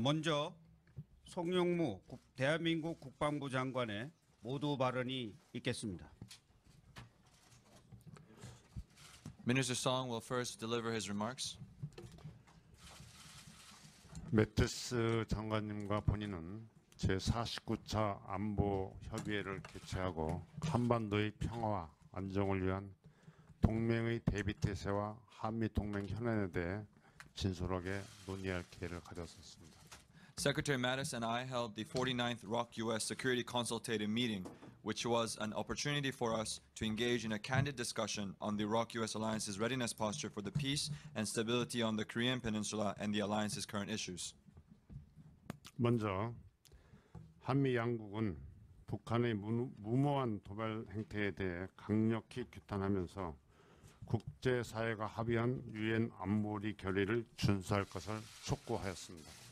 먼저 송영무 대한민국 국방부 장관의 모두 발언이 있겠습니다. Minister Song will first deliver his remarks. 매티스 장관님과 본인은 제49차 안보 협의회를 개최하고 한반도의 평화와 안정을 위한 동맹의 대비태세와 한미 동맹 현안에 대해 진솔하게 논의할 기회를 가졌었습니다. Secretary Mattis and I held the 49th ROC U.S. Security Consultative Meeting, which was an opportunity for us to engage in a candid discussion on the ROC U.S. Alliance's readiness posture for the peace and stability on the Korean Peninsula and the Alliance's current issues. 먼저 한미 양국은 북한의 무모한 도발 행태에 대해 강력히 규탄하면서 국제사회가 합의한 유엔 안보리 결의를 준수할 것을 촉구하였습니다.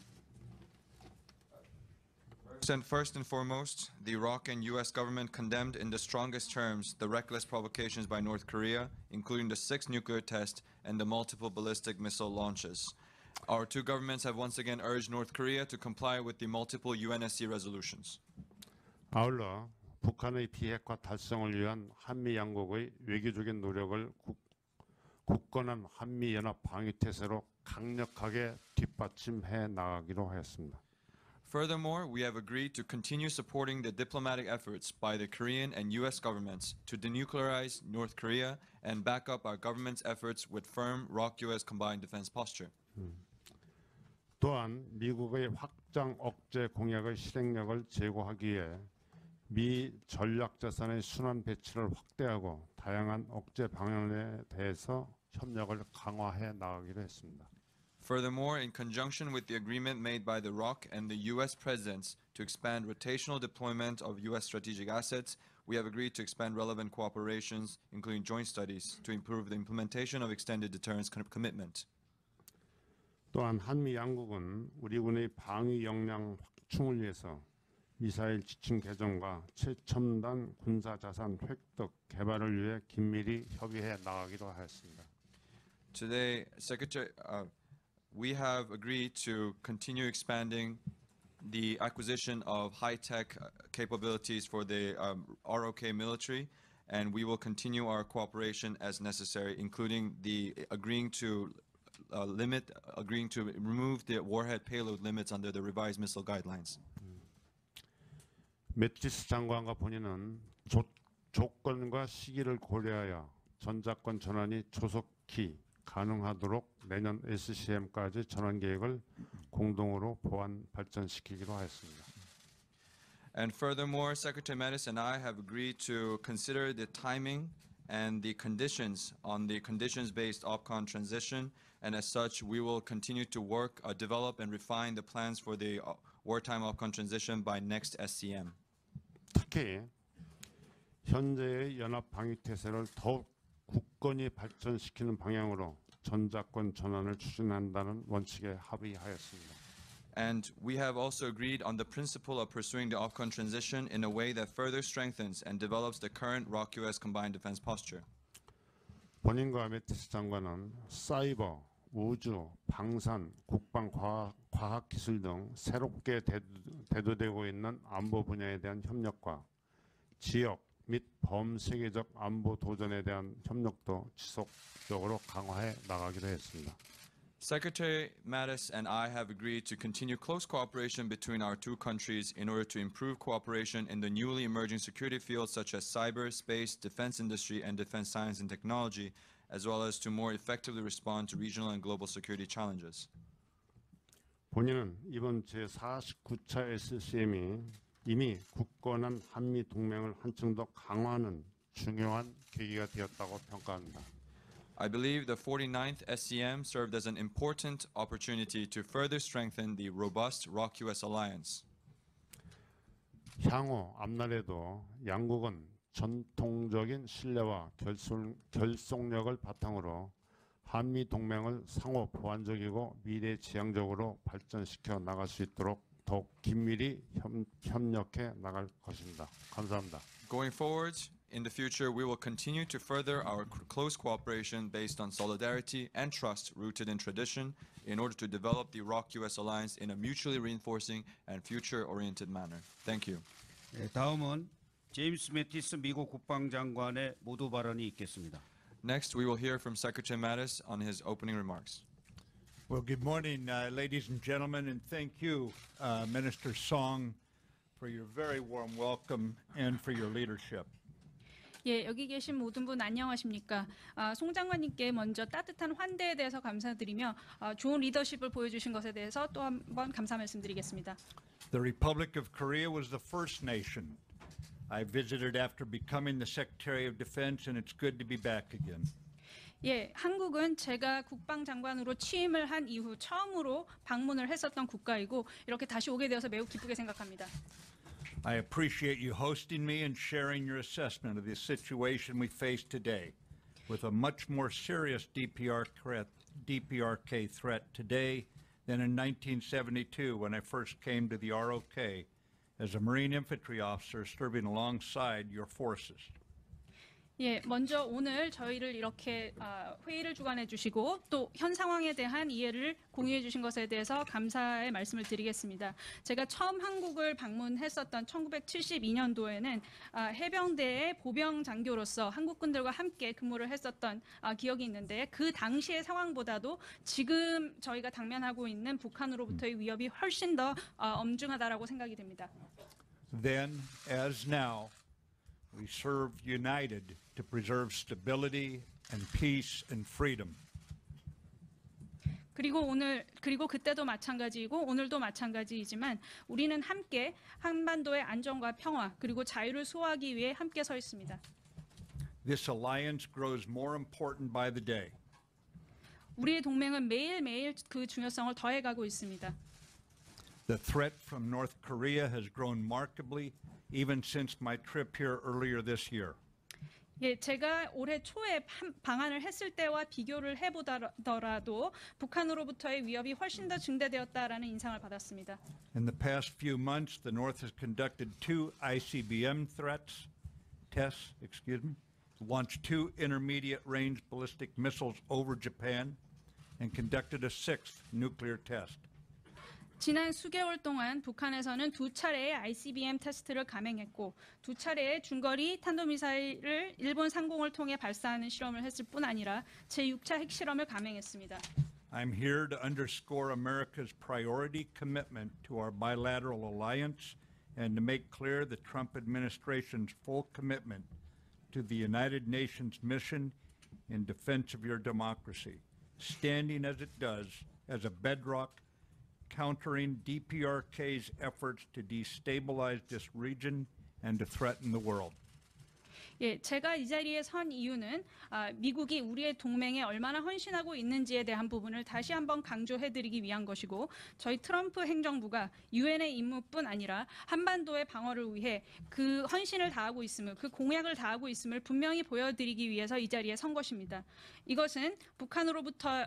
First and foremost, the ROC and U.S. government condemned in the strongest terms the reckless provocations by North Korea, including the 6th nuclear test and the multiple ballistic missile launches. Our two governments have once again urged North Korea to comply with the multiple UNSC resolutions. 아울러 북한의 비핵화 달성을 위한 한미 양국의 외교적인 노력을 굳건한 한미연합 방위태세로 강력하게 뒷받침해 나가기로 하였습니다. Furthermore, we have agreed to continue supporting the diplomatic efforts by the Korean and U.S. governments to denuclearize North Korea and back up our government's efforts with firm ROC-U.S. combined defense posture. 또한 미국의 확장 억제 공약의 실행력을 제고하기 위해 미 전략자산의 순환 배치를 확대하고 다양한 억제 방안에 대해서 협력을 강화해 나가기로 했습니다. Furthermore, in conjunction with the agreement made by the ROC and the U.S. presidents to expand rotational deployment of U.S. strategic assets, we have agreed to expand relevant cooperations, including joint studies, to improve the implementation of extended deterrence commitment. 또한 한미 양국은 우리 군의 방위 역량 확충을 위해서 미사일 지침 개정과 최첨단 군사 자산 획득 개발을 위해 긴밀히 협의해 나가기로 하였습니다. Today, we have agreed to continue expanding the acquisition of high-tech capabilities for the ROK military, and we will continue our cooperation as necessary, including agreeing to remove the warhead payload limits under the revised missile guidelines. 매티스 장관과 본인은 조건과 시기를 고려하여 전자권 전환이 조속히 가능하도록 내년 SCM까지 전환 계획을 공동으로 보완 발전시키기로 하였습니다. And furthermore, Secretary Mattis and I have agreed to consider the timing and the conditions on the conditions-based OPCON transition, and as such, we will continue to work, develop, and refine the plans for the wartime OPCON transition by next SCM. 특히 현재의 연합 방위 태세를 더욱 굳건히 발전시키는 방향으로 전자권 전환을 추진한다는 원칙에 합의하였습니다. And we have also agreed on the principle of pursuing the OPCON transition in a way that further strengthens and develops the current ROC-US combined defense posture. 본인과 매티스 장관은 사이버, 우주, 방산, 국방, 과학 기술 등 새롭게 대두되고 있는 안보 분야에 대한 협력과 지역 및 범세계적 안보 도전에 대한 협력도 지속적으로 강화해 나가기로 했습니다. Secretary Mattis and I have agreed to continue close cooperation between our two countries in order to improve cooperation in the newly emerging security fields such as cyber, space, defense industry, and defense science and technology, as well as to more effectively respond to regional and global security challenges. 본인은 이번 제49차 SCM이 이미 굳건한 한미 동맹을 한층 더 강화하는 중요한 계기가 되었다고 평가합니다. I believe the 49th SCM served as an important opportunity to further strengthen the robust ROC-US alliance. 향후 앞날에도 양국은 전통적인 신뢰와 결속력을 바탕으로 한미 동맹을 상호 보완적이고 미래지향적으로 발전시켜 나갈 수 있도록 더욱 긴밀히 협력해 나갈 것입니다. 감사합니다. Going forward, in the future, we will continue to further our close cooperation based on solidarity and trust rooted in tradition in order to develop the Iraq-US alliance in a mutually reinforcing and future-oriented manner. Thank you. 네, 다음은 제임스 매티스 미국 국방장관의 모두 발언이 있겠습니다. Next, we will hear from Secretary Mattis on his opening remarks. Well, good morning, ladies and gentlemen, and thank you, Minister Song, for your very warm welcome and for your leadership. 예, 여기 계신 모든 분 안녕하십니까? 송 장관님께 먼저 따뜻한 환대에 대해서 감사드리며 좋은 리더십을 보여주신 것에 대해서 또 한 번 감사 말씀드리겠습니다. The Republic of Korea was the first nation I visited after becoming the Secretary of Defense, and it's good to be back again. 예, 한국은 제가 국방장관으로 취임을 한 이후 처음으로 방문을 했었던 국가이고 이렇게 다시 오게 되어서 매우 기쁘게 생각합니다. I appreciate you hosting me and sharing your assessment of the situation we face today, with a much more serious DPRK threat today than in 1972 when I first came to the ROK as a Marine infantry officer serving alongside your forces. 예, 먼저 오늘 저희를 이렇게 회의를 주관해 주시고 또 현 상황에 대한 이해를 공유해 주신 것에 대해서 감사의 말씀을 드리겠습니다. 제가 처음 한국을 방문했었던 1972년도에는 해병대의 보병 장교로서 한국군들과 함께 근무를 했었던 기억이 있는데 그 당시의 상황보다도 지금 저희가 당면하고 있는 북한으로부터의 위협이 훨씬 더 엄중하다라고 생각이 됩니다. Then, as now, we serve united to preserve stability and peace and freedom. 그리고 그때도 마찬가지이고 오늘도 마찬가지이지만 우리는 함께 한반도의 안정과 평화 그리고 자유를 수호하기 위해 함께 서 있습니다. This alliance grows more important by the day. 우리의 동맹은 매일매일 그 중요성을 더해가고 있습니다. The threat from North Korea has grown markedly even since my trip here earlier this year. 예, 제가 올해 초에 방한을 했을 때와 비교를 해보더라도 북한으로부터의 위협이 훨씬 더 증대되었다라는 인상을 받았습니다. In the past few months, the North has conducted 2 ICBM tests, launched 2 intermediate-range ballistic missiles over Japan, and conducted a 6th nuclear test. 지난 수개월 동안 북한에서는 2차례의 ICBM 테스트를 감행했고 2차례의 중거리 탄도미사일을 일본 상공을 통해 발사하는 실험을 했을 뿐 아니라 제6차 핵실험을 감행했습니다. I'm here to underscore America's priority commitment to our bilateral alliance and to make clear the Trump administration's full commitment to the United Nations mission in defense of your democracy, standing as it does as a bedrock countering DPRK's efforts to destabilize this region and to threaten the world. 예, 제가 이 자리에 선 이유는 미국이 우리의 동맹에 얼마나 헌신하고 있는지에 대한 부분을 다시 한번 강조해드리기 위한 것이고 저희 트럼프 행정부가 유엔의 임무뿐 아니라 한반도의 방어를 위해 그 헌신을 다하고 있음을 그 공약을 다하고 있음을 분명히 보여드리기 위해서 이 자리에 선 것입니다. 이것은 북한으로부터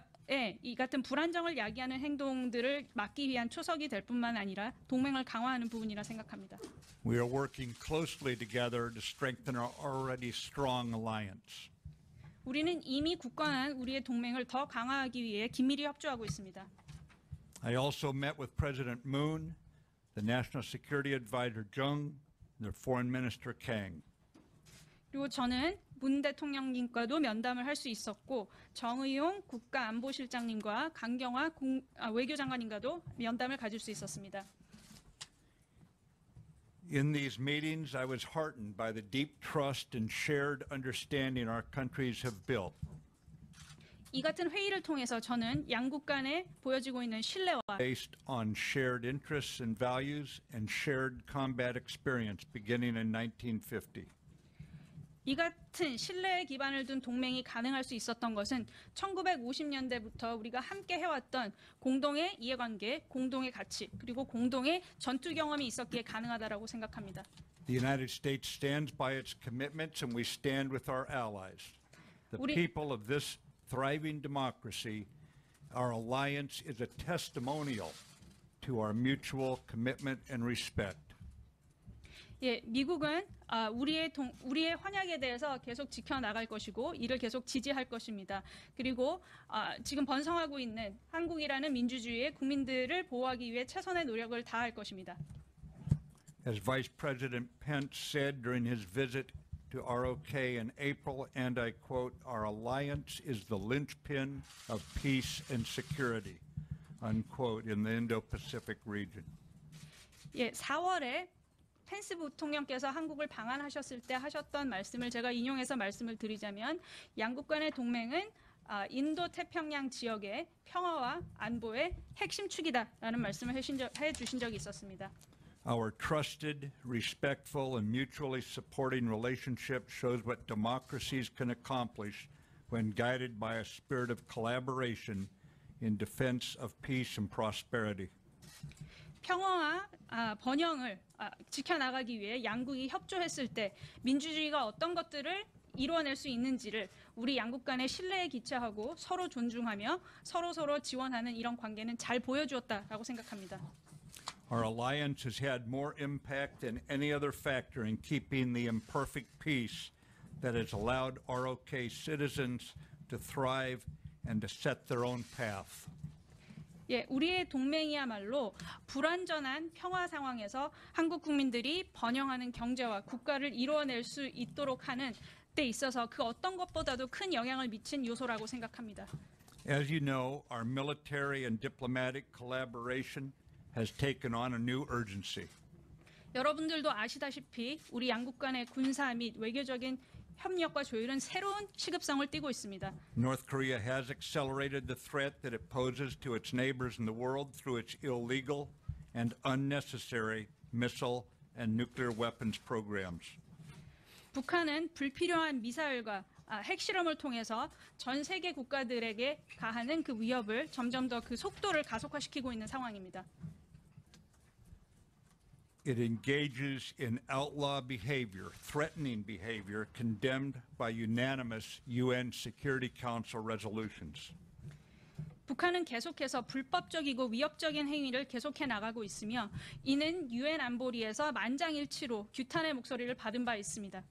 이 같은 불안정을 야기하는 행동들을 막기 위한 초석이 될 뿐만 아니라 동맹을 강화하는 부분이라 생각합니다. We are working closely together to strengthen our already strong alliance. 우리는 이미 굳건한 우리의 동맹을 더 강화하기 위해 긴밀히 협조하고 있습니다. I also met with President Moon, the National Security Advisor Jung, and their Foreign Minister Kang. 그리고 저는 문 대통령님과도 면담을 할 수 있었고 정의용 국가안보실장님과 강경화 외교장관님과도 면담을 가질 수 있었습니다. In these meetings, I was heartened by the deep trust and shared understanding our countries have built. 이 같은 회의를 통해서 저는 양국 간에 보여지고 있는 신뢰와 Based on shared interests and values and shared combat experience beginning in 1950. 이 같은 신뢰에 기반을 둔 동맹이 가능할 수 있었던 것은 1950년대부터 우리가 함께 해왔던 공동의 이해관계, 공동의 가치, 그리고 공동의 전투 경험이 있었기에 가능하다라고 생각합니다. The United States stands by its commitments and we stand with our allies. The 우리- people of this thriving democracy, our alliance is a testimonial to our mutual commitment and respect. 예, 미국은 우리의 환약에 대해서 계속 지켜나갈 것이고 이를 계속 지지할 것입니다. 그리고 지금 번성하고 있는 한국이라는 민주주의의 국민들을 보호하기 위해 최선의 노력을 다할 것입니다. As Vice President Pence said during his visit to ROK in April, and I quote, "Our alliance is the linchpin of peace and security," unquote, in the Indo-Pacific region. 예, 4월에 펜스 부통령께서 한국을 방한하셨을 때 하셨던 말씀을 제가 인용해서 말씀을 드리자면 양국 간의 동맹은 인도 태평양 지역의 평화와 안보의 핵심 축이다라는 말씀을 해주신 적이 있었습니다. Our trusted, respectful, and mutually supporting relationship shows what democracies can accomplish when guided by a spirit of collaboration in defense of peace and prosperity. 평화와 번영을 지켜나가기 위해 양국이 협조했을 때 민주주의가 어떤 것들을 이루어낼 수 있는지를 우리 양국 간의 신뢰에 기초하고 서로 존중하며 서로 지원하는 이런 관계는 잘 보여주었다라고 생각합니다. Our alliance has had more impact than any other factor in keeping the imperfect peace that has allowed ROK citizens to thrive and to set their own path. 예, 우리의 동맹이야말로 불완전한 평화 상황에서 한국 국민들이 번영하는 경제와 국가를 이루어낼 수 있도록 하는 데 있어서 그 어떤 것보다도 큰 영향을 미친 요소라고 생각합니다. As you know, our military and diplomatic collaboration has taken on a new urgency. 여러분들도 아시다시피 우리 양국 간의 군사 및 외교적인 협력과 조율은 새로운 시급성을 띠고 있습니다. North Korea has accelerated the threat that it poses to its neighbors in the world through its illegal and unnecessary missile and nuclear weapons programs. 북한은 불필요한 미사일과 핵실험을 통해서 전 세계 국가들에게 가하는 그 위협을 점점 더 그 속도를 가속화시키고 있는 상황입니다. It engages in outlaw behavior, threatening behavior condemned by unanimous UN Security Council resolutions. 북한은 계속해서 불법적이고 위협적인 행위를 계속해 나가고 있으며 이는 유엔 안보리에서 만장일치로 규탄의 목소리를 받은 바 있습니다.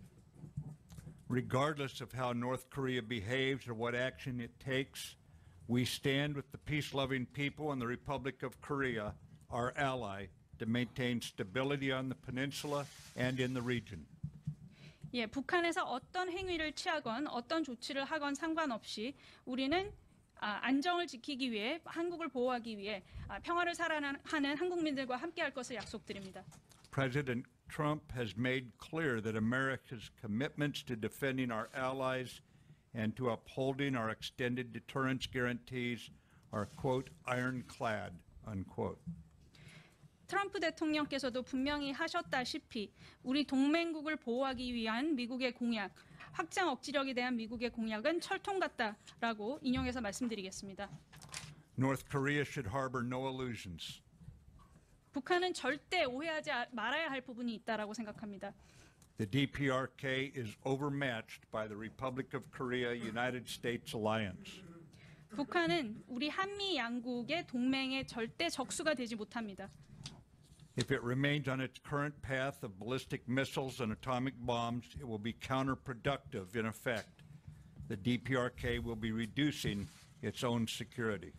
Regardless of how North Korea behaves or what action it takes, we stand with the peace-loving people in the Republic of Korea, our ally, to maintain stability on the peninsula and in the region. 예, 북한에서 어떤 행위를 취하건 어떤 조치를 하건 상관없이 우리는 안정을 지키기 위해 한국을 보호하기 위해 평화를 살아가는 한국민들과 함께할 것을 약속드립니다. President Trump has made clear that America's commitments to defending our allies and to upholding our extended deterrence guarantees are, quote, ironclad, unquote. 트럼프 대통령께서도 분명히 하셨다시피 우리 동맹국을 보호하기 위한 미국의 공약, 확장 억지력에 대한 미국의 공약은 철통 같다라고 인용해서 말씀드리겠습니다. North Korea should harbor no illusions. 북한은 절대 오해하지 말아야 할 부분이 있다라고 생각합니다. The DPRK is overmatched by the Republic of Korea-United States alliance. 북한은 우리 한미 양국의 동맹의 절대 적수가 되지 못합니다. If it remains on its current path of ballistic missiles and atomic bombs, it will be counterproductive in effect. The DPRK will be reducing its own security.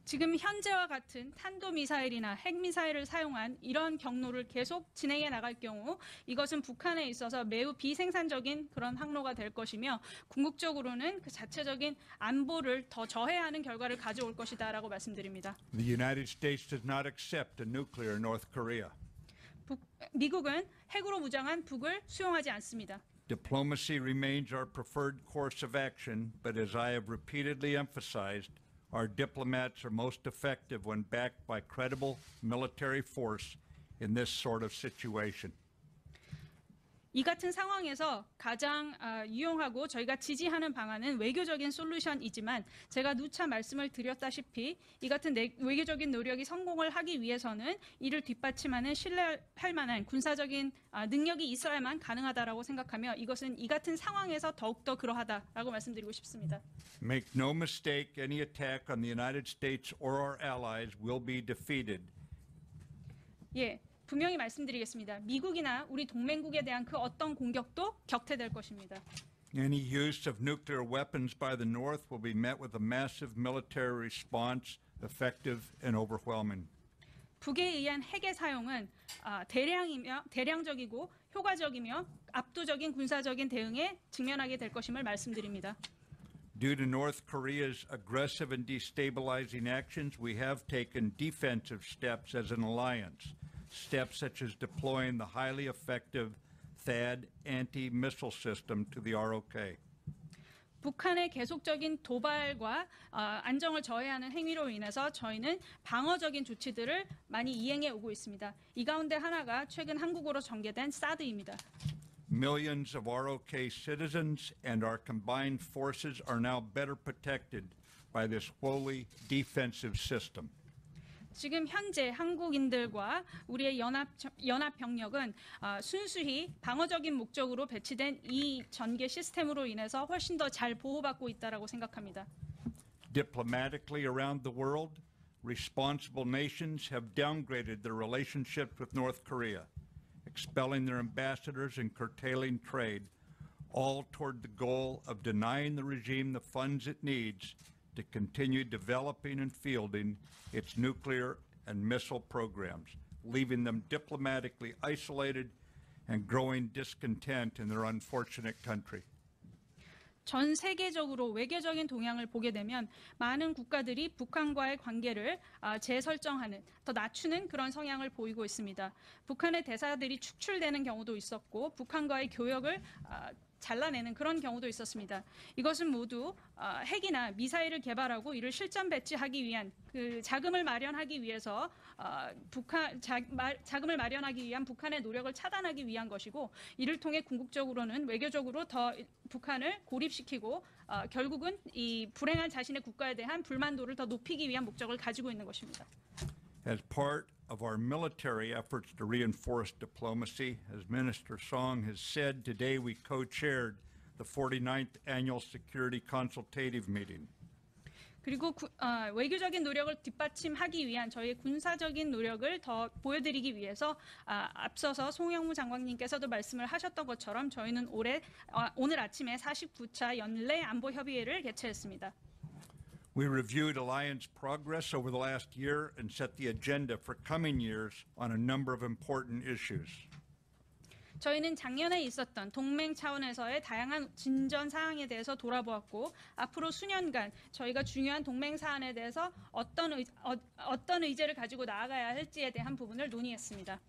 지금 현재와 같은 탄도미사일이나 핵미사일을 사용한 이런 경로를 계속 진행해 나갈 경우 이것은 북한에 있어서 매우 비생산적인 그런 항로가 될 것이며 궁극적으로는 그 자체적인 안보를 더 저해하는 결과를 가져올 것이다라고 말씀드립니다. The United States does not accept a nuclear North Korea. 미국은 핵으로 무장한 북을 수용하지 않습니다. Diplomacy remains our preferred course of action, but as I have repeatedly emphasized, our diplomats are most effective when backed by credible military force in this sort of situation. 이 같은 상황에서 가장 유용하고 저희가 지지하는 방안은 외교적인 솔루션이지만 제가 누차 말씀을 드렸다시피 이 같은 외교적인 노력이 성공을 하기 위해서는 이를 뒷받침하는 신뢰할 만한 군사적인 능력이 있어야만 가능하다라고 생각하며 이것은 이 같은 상황에서 더욱더 그러하다라고 말씀드리고 싶습니다. Make no mistake, any attack on the United States or our allies will be defeated. 예, 분명히 말씀드리겠습니다. 미국이나 우리 동맹국에 대한 그 어떤 공격도 격퇴될 것입니다. Any use of nuclear weapons by the North will be met with a massive military response, effective and overwhelming. 북에 의한 핵의 사용은 대량적이고 효과적이며 압도적인 군사적인 대응에 직면하게 될 것임을 말씀드립니다. Due to North Korea's aggressive and destabilizing actions, we have taken defensive steps as an alliance, steps such as deploying the highly effective THAAD anti-missile system to the ROK. 북한의 계속적인 도발과 안정을 저해하는 행위로 인해서 저희는 방어적인 조치들을 많이 이행해 오고 있습니다. 이 가운데 하나가 최근 한국으로 전개된 사드입니다. Millions of ROK citizens and our combined forces are now better protected by this wholly defensive system. 지금 현재 한국인들과 우리의 연합 병력은 순수히 방어적인 목적으로 배치된 이 전개 시스템으로 인해서 훨씬 더 잘 보호받고 있다라고 생각합니다. Diplomatically around the world, responsible nations have downgraded their relationship with North Korea, expelling their ambassadors and curtailing trade, all toward the goal of denying the regime the funds it needs to continue developing and fielding its nuclear and missile programs, leaving them diplomatically isolated and growing discontent in their unfortunate country. 전 세계적으로 외교적인 동향을 보게 되면 많은 국가들이 북한과의 관계를 재설정하는, 더 낮추는 그런 성향을 보이고 있습니다. 북한의 대사들이 축출되는 경우도 있었고 북한과의 교역을 잘라내는 그런 경우도 있었습니다. 이것은 모두 핵이나 미사일을 개발하고 이를 실전 배치하기 위한 그 자금을 마련하기 위해서 자금을 마련하기 위한 북한의 노력을 차단하기 위한 것이고 이를 통해 궁극적으로는 외교적으로 더 북한을 고립시키고 결국은 이 불행한 자신의 국가에 대한 불만도를 더 높이기 위한 목적을 가지고 있는 것입니다. As part of our military efforts to reinforce diplomacy, as Minister Song has said, today we co-chaired the 49th Annual Security Consultative Meeting. 그리고 외교적인 노력을 뒷받침하기 위한 저희의 군사적인 노력을 더 보여드리기 위해서 앞서서 송영무 장관님께서도 말씀을 하셨던 것처럼 저희는 오늘 아침에 49차 연례 안보 협의회를 개최했습니다. We reviewed alliance progress over the last year and set the agenda for coming years on a number of important issues. 저희는 작년에 있었던 동맹 차원에서의 다양한 진전 사항에 대해서 돌아보았고 앞으로 수년간 저희가 중요한 동맹 사안에 대해서 어떤 의제를 가지고 나아가야 할지에 대한 부분을 논의했습니다.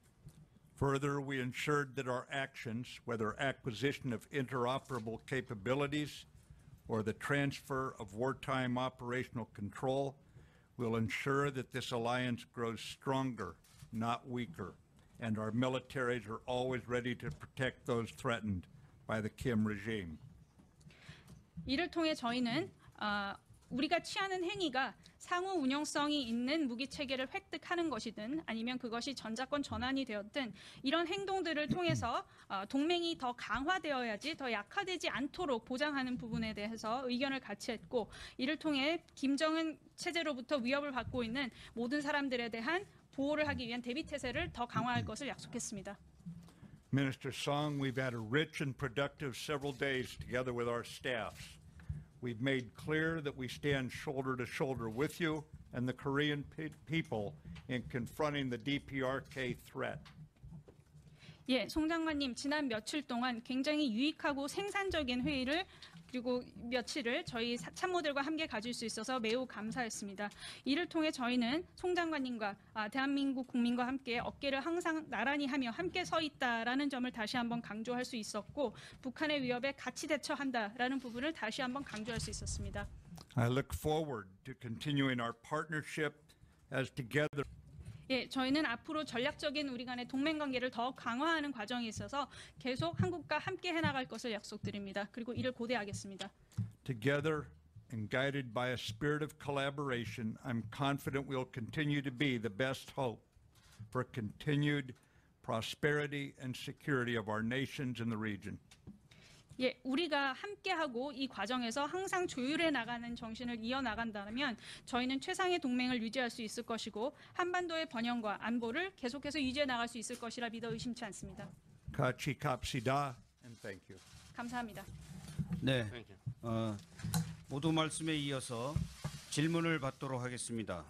Further, we ensured that our actions, whether acquisition of interoperable capabilities or the transfer of wartime operational control, will ensure that this alliance grows stronger, not weaker, and our militaries are always ready to protect those threatened by the Kim regime. 이를 통해 저희는 우리가 취하는 행위가 상호 운용성이 있는 무기 체계를 획득하는 것이든 아니면 그것이 전자권 전환이 되었든 이런 행동들을 통해서 동맹이 더 강화되어야지 더 약화되지 않도록 보장하는 부분에 대해서 의견을 같이 했고 이를 통해 김정은 체제로부터 위협을 받고 있는 모든 사람들에 대한 보호를 하기 위한 대비 태세를 더 강화할 것을 약속했습니다. Minister Song, we've had a rich and productive several days together with our staffs. We've made clear that we stand shoulder to shoulder with you and the Korean people in confronting the DPRK threat. 예, 송 장관님 지난 며칠 동안 굉장히 유익하고 생산적인 회의를 그리고 며칠을 저희 참모들과 함께 가질 수 있어서 매우 감사했습니다. 이를 통해 저희는 송 장관님과 대한민국 국민과 함께 어깨를 항상 나란히 하며 함께 서 있다라는 점을 다시 한번 강조할 수 있었고 북한의 위협에 같이 대처한다라는 부분을 다시 한번 강조할 수 있었습니다. I look forward to continuing our partnership as together. 예, 저희는 앞으로 전략적인 우리 간의 동맹 관계를 더 강화하는 과정에 있어서 계속 한국과 함께 해나갈 것을 약속드립니다. 그리고 이를 고대하겠습니다. Together and guided by a spirit of collaboration, I'm confident we'll continue to be the best hope for continued prosperity and security of our nations in the region. 예, 우리가 함께하고 이 과정에서 항상 조율해 나가는 정신을 이어나간다면 저희는 최상의 동맹을 유지할 수 있을 것이고 한반도의 번영과 안보를 계속해서 유지해 나갈 수 있을 것이라 믿어 의심치 않습니다. Kachikapsida, and thank you. 감사합니다. 네, 모두 말씀에 이어서 질문을 받도록 하겠습니다.